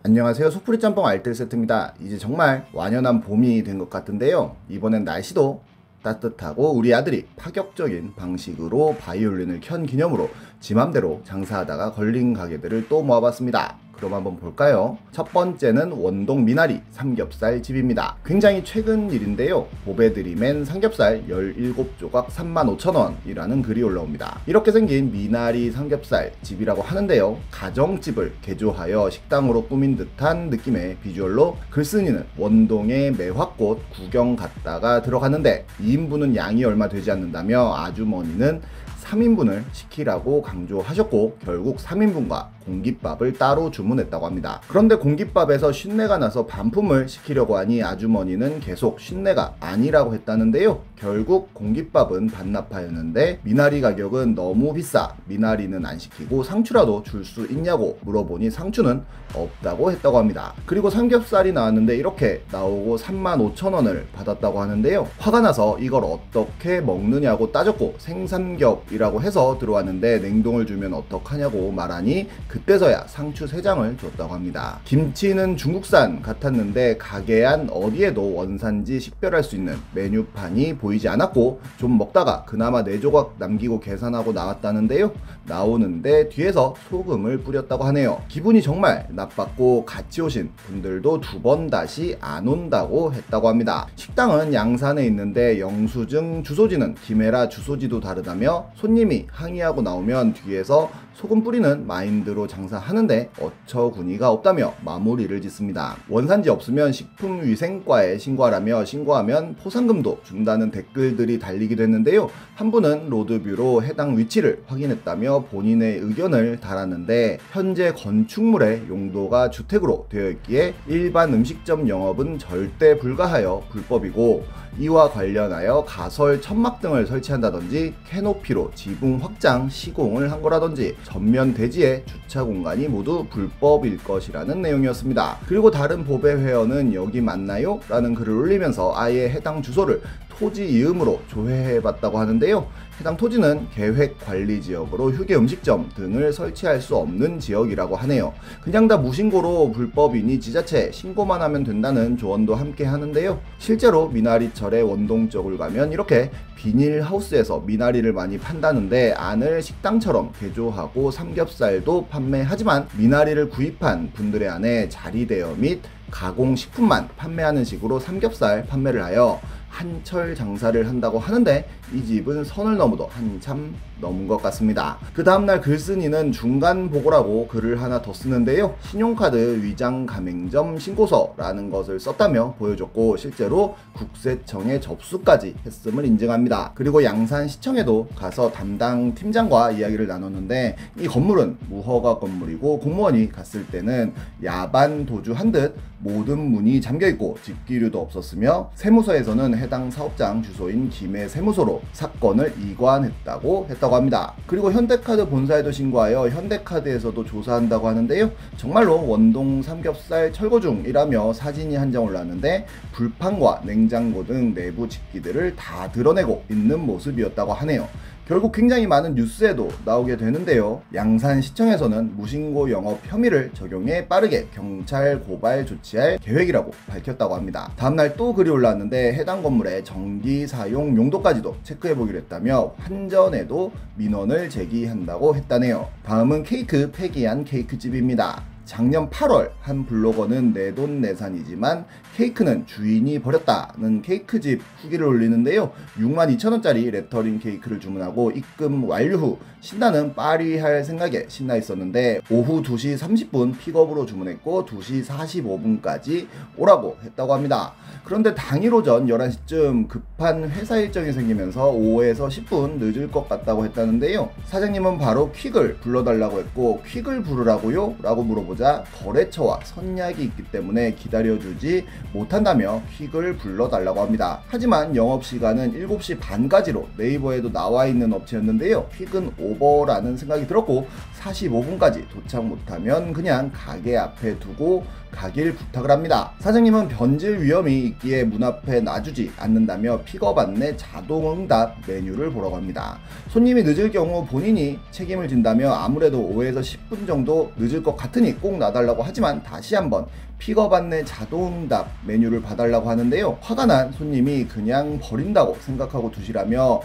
안녕하세요. 속풀이 짬뽕 알뜰 세트입니다. 이제 정말 완연한 봄이 된 것 같은데요. 이번엔 날씨도 따뜻하고 우리 아들이 파격적인 방식으로 바이올린을 켠 기념으로 지 맘대로 장사하다가 걸린 가게들을 또 모아봤습니다. 그럼 한번 볼까요? 첫 번째는 원동 미나리 삼겹살 집입니다. 굉장히 최근 일인데요. 보배드림엔 삼겹살 17조각 35,000원이라는 글이 올라옵니다. 이렇게 생긴 미나리 삼겹살 집이라고 하는데요. 가정집을 개조하여 식당으로 꾸민 듯한 느낌의 비주얼로 글쓴이는 원동의 매화꽃 구경 갔다가 들어갔는데 2인분은 양이 얼마 되지 않는다며 아주머니는 3인분을 시키라고 강조하셨고 결국 3인분과 공깃밥을 따로 주문했다고 합니다. 그런데 공깃밥에서 쉰내가 나서 반품을 시키려고 하니 아주머니는 계속 쉰내가 아니라고 했다는데요. 결국 공깃밥은 반납하였는데 미나리 가격은 너무 비싸, 미나리는 안 시키고 상추라도 줄 수 있냐고 물어보니 상추는 없다고 했다고 합니다. 그리고 삼겹살이 나왔는데 이렇게 나오고 35,000원을 받았다고 하는데요. 화가 나서 이걸 어떻게 먹느냐고 따졌고 생삼겹이라고 해서 들어왔는데 냉동을 주면 어떡하냐고 말하니 그때서야 상추 3장을 줬다고 합니다. 김치는 중국산 같았는데 가게 안 어디에도 원산지 식별할 수 있는 메뉴판이 보이지 않았고 좀 먹다가 그나마 4조각 남기고 계산하고 나왔다는데요. 나오는데 뒤에서 소금을 뿌렸다고 하네요. 기분이 정말 나빴고 같이 오신 분들도 2번 다시 안 온다고 했다고 합니다. 식당은 양산에 있는데 영수증 주소지는 김해라 주소지도 다르다며 손님이 항의하고 나오면 뒤에서 소금 뿌리는 마인드로 장사하는데 어처구니가 없다며 마무리를 짓습니다. 원산지 없으면 식품위생과에 신고하라며 신고하면 포상금도 준다는 댓글들이 달리기도 했는데요. 한 분은 로드뷰로 해당 위치를 확인했다며 본인의 의견을 달았는데 현재 건축물의 용도가 주택으로 되어 있기에 일반 음식점 영업은 절대 불가하여 불법이고 이와 관련하여 가설 천막 등을 설치한다든지 캐노피로 지붕 확장 시공을 한 거라든지 전면 대지의 주차 공간이 모두 불법일 것이라는 내용이었습니다. 그리고 다른 보배 회원은 여기 맞나요? 라는 글을 올리면서 아예 해당 주소를 토지 이음으로 조회해봤다고 하는데요. 해당 토지는 계획관리지역으로 휴게 음식점 등을 설치할 수 없는 지역이라고 하네요. 그냥 다 무신고로 불법이니 지자체 신고만 하면 된다는 조언도 함께 하는데요. 실제로 미나리철의 원동 쪽을 가면 이렇게 비닐하우스에서 미나리를 많이 판다는데 안을 식당처럼 개조하고 삼겹살도 판매하지만 미나리를 구입한 분들의 안에 자리대여 및 가공식품만 판매하는 식으로 삼겹살 판매를 하여 한철 장사를 한다고 하는데 이 집은 선을 넘어도 한참 넘은 것 같습니다. 그 다음날 글쓴이는 중간 보고라고 글을 하나 더 쓰는데요. 신용카드 위장 가맹점 신고서라는 것을 썼다며 보여줬고 실제로 국세청에 접수까지 했음을 인증합니다. 그리고 양산시청에도 가서 담당 팀장과 이야기를 나눴는데 이 건물은 무허가 건물이고 공무원이 갔을 때는 야반 도주한 듯 모든 문이 잠겨있고 집기류도 없었으며 세무서에서는 해당 사업장 주소인 김해 세무서로 사건을 이관했다고 했다고 합니다. 그리고 현대카드 본사에도 신고하여 현대카드에서도 조사한다고 하는데요. 정말로 원동 삼겹살 철거 중이라며 사진이 한 장 올랐는데 불판과 냉장고 등 내부 집기들을 다 드러내고 있는 모습이었다고 하네요. 결국 굉장히 많은 뉴스에도 나오게 되는데요. 양산시청에서는 무신고 영업 혐의를 적용해 빠르게 경찰 고발 조치할 계획이라고 밝혔다고 합니다. 다음날 또 글이 올라왔는데 해당 건물의 전기 사용 용도까지도 체크해보기로 했다며 환전에도 민원을 제기한다고 했다네요. 다음은 케이크 폐기한 케이크집입니다. 작년 8월 한 블로거는 내돈내산이지만 케이크는 주인이 버렸다는 케이크집 후기를 올리는데요. 62,000원짜리 레터링 케이크를 주문하고 입금 완료 후 신나는 파리할 생각에 신나 있었는데 오후 2시 30분 픽업으로 주문했고 2시 45분까지 오라고 했다고 합니다. 그런데 당일 오전 11시쯤 급한 회사 일정이 생기면서 5에서 10분 늦을 것 같다고 했다는데요. 사장님은 바로 퀵을 불러달라고 했고 퀵을 부르라고요? 라고 물어보자 거래처와 선약이 있기 때문에 기다려주지 못한다며 퀵을 불러달라고 합니다. 하지만 영업시간은 7시 반까지로 네이버에도 나와있는 업체였는데요. 퀵은 오버라는 생각이 들었고 45분까지 도착 못하면 그냥 가게 앞에 두고 가길 부탁을 합니다. 사장님은 변질 위험이 있기에 문 앞에 놔주지 않는다며 픽업 안내 자동응답 메뉴를 보라고 합니다. 손님이 늦을 경우 본인이 책임을 진다며 아무래도 5에서 10분 정도 늦을 것 같으니 꼭 놔달라고 하지만 다시 한번 픽업 안내 자동응답 메뉴를 봐달라고 하는데요. 화가 난 손님이 그냥 버린다고 생각하고 두시라며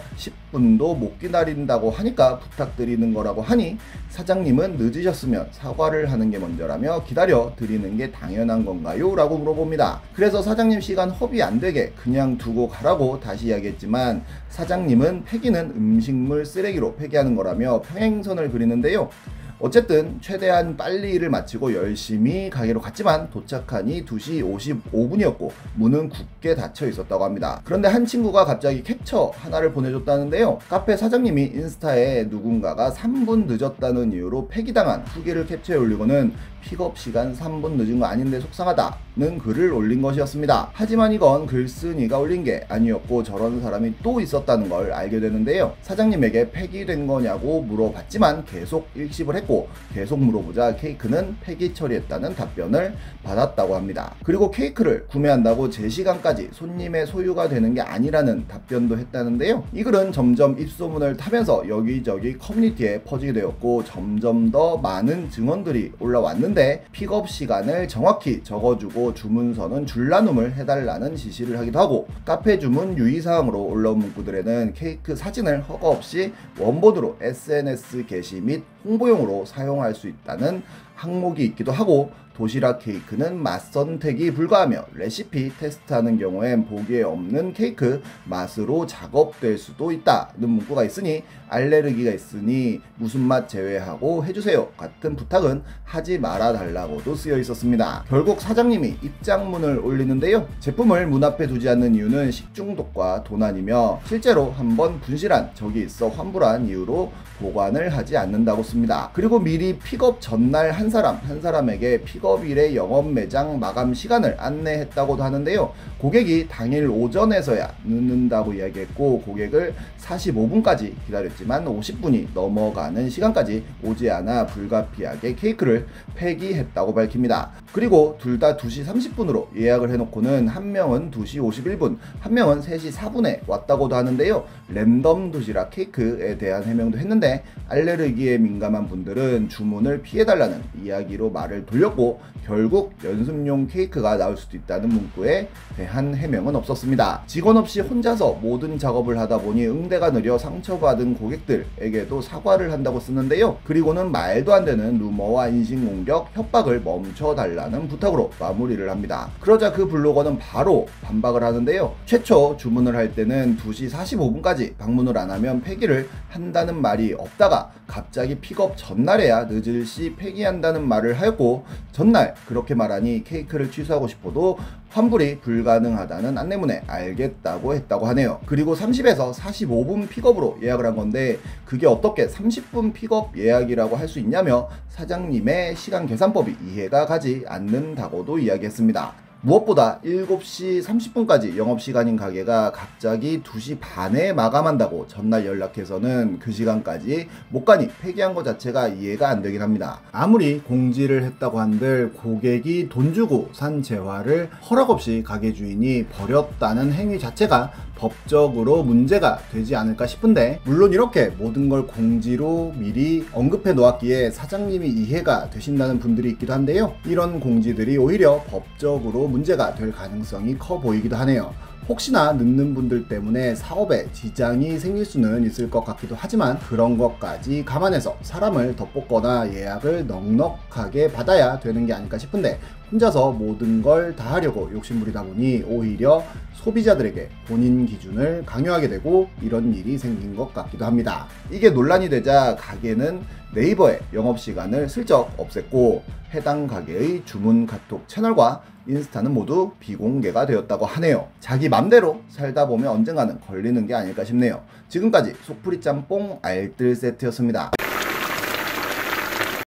10분도 못 기다린다고 하니까 부탁드리는 거라고 하니 사장님은 늦으셨으면 사과를 하는 게 먼저라며 기다려 드리는 게 당연한 건가요? 라고 물어봅니다. 그래서 사장님 시간 허비 안 되게 그냥 두고 가라고 다시 이야기했지만 사장님은 폐기는 음식물 쓰레기로 폐기하는 거라며 평행선을 그리는데요. 어쨌든 최대한 빨리 일을 마치고 열심히 가게로 갔지만 도착하니 2시 55분이었고 문은 굳게 닫혀 있었다고 합니다. 그런데 한 친구가 갑자기 캡처 하나를 보내줬다는데요. 카페 사장님이 인스타에 누군가가 3분 늦었다는 이유로 폐기당한 후기를 캡처해 올리고는 픽업 시간 3분 늦은 거 아닌데 속상하다는 글을 올린 것이었습니다. 하지만 이건 글쓴이가 올린 게 아니었고 저런 사람이 또 있었다는 걸 알게 되는데요. 사장님에게 폐기된 거냐고 물어봤지만 계속 일십을 했고 계속 물어보자 케이크는 폐기 처리했다는 답변을 받았다고 합니다. 그리고 케이크를 구매한다고 제 시간까지 손님의 소유가 되는 게 아니라는 답변도 했다는데요. 이 글은 점점 입소문을 타면서 여기저기 커뮤니티에 퍼지게 되었고 점점 더 많은 증언들이 올라왔는데 픽업 시간을 정확히 적어주고 주문서는 줄나눔을 해달라는 지시를 하기도 하고 카페 주문 유의사항으로 올라온 문구들에는 케이크 사진을 허가 없이 원본으로 SNS 게시 및 홍보용으로 사용할 수 있다는 항목이 있기도 하고 도시락 케이크는 맛 선택이 불가하며 레시피 테스트하는 경우엔 보기에 없는 케이크 맛으로 작업될 수도 있다는 문구가 있으니 알레르기가 있으니 무슨 맛 제외하고 해주세요 같은 부탁은 하지 말아 달라고도 쓰여 있었습니다. 결국 사장님이 입장문을 올리는데요. 제품을 문 앞에 두지 않는 이유는 식중독과 도난이며 실제로 한번 분실한 적이 있어 환불한 이유로 보관을 하지 않는다고 씁니다. 그리고 미리 픽업 전날 한 사람에게 픽업일의 영업 매장 마감 시간을 안내했다고도 하는데요. 고객이 당일 오전에서야 늦는다고 이야기했고 고객을 45분까지 기다렸지만 50분이 넘어가는 시간까지 오지 않아 불가피하게 케이크를 폐기했다고 밝힙니다. 그리고 둘 다 2시 30분으로 예약을 해놓고는 한 명은 2시 51분, 한 명은 3시 4분에 왔다고도 하는데요. 랜덤 도시락 케이크에 대한 해명도 했는데 알레르기에 민감한 분들은 주문을 피해달라는 이야기로 말을 돌렸고 결국 연습용 케이크가 나올 수도 있다는 문구에 대한 해명은 없었습니다. 직원 없이 혼자서 모든 작업을 하다 보니 응대가 느려 상처받은 고객들에게도 사과를 한다고 쓰는데요. 그리고는 말도 안 되는 루머와 인신공격, 협박을 멈춰달라는 부탁으로 마무리를 합니다. 그러자 그 블로거는 바로 반박을 하는데요. 최초 주문을 할 때는 2시 45분까지 방문을 안 하면 폐기를 한다는 말이 없다가 갑자기 픽업 전날에야 늦을 시 폐기한다는 말을 하였고 전날 그렇게 말하니 케이크를 취소하고 싶어도 환불이 불가능하다는 안내문에 알겠다고 했다고 하네요. 그리고 30에서 45분 픽업으로 예약을 한 건데 그게 어떻게 30분 픽업 예약이라고 할 수 있냐며 사장님의 시간 계산법이 이해가 가지 않는다고도 이야기했습니다. 무엇보다 7시 30분까지 영업시간인 가게가 갑자기 2시 반에 마감한다고 전날 연락해서는 그 시간까지 못 가니 폐기한 것 자체가 이해가 안 되긴 합니다. 아무리 공지를 했다고 한들 고객이 돈 주고 산 재화를 허락 없이 가게 주인이 버렸다는 행위 자체가 법적으로 문제가 되지 않을까 싶은데 물론 이렇게 모든 걸 공지로 미리 언급해 놓았기에 사장님이 이해가 되신다는 분들이 있기도 한데요. 이런 공지들이 오히려 법적으로 문제가 될 가능성이 커 보이기도 하네요. 혹시나 늦는 분들 때문에 사업에 지장이 생길 수는 있을 것 같기도 하지만 그런 것까지 감안해서 사람을 덧뽑거나 예약을 넉넉하게 받아야 되는 게 아닐까 싶은데 혼자서 모든 걸 다 하려고 욕심부리다 보니 오히려 소비자들에게 본인 기준을 강요하게 되고 이런 일이 생긴 것 같기도 합니다. 이게 논란이 되자 가게는 네이버의 영업시간을 슬쩍 없앴고 해당 가게의 주문 카톡 채널과 인스타는 모두 비공개가 되었다고 하네요. 자기 맘대로 살다 보면 언젠가는 걸리는 게 아닐까 싶네요. 지금까지 속풀이 짬뽕 알뜰 세트였습니다.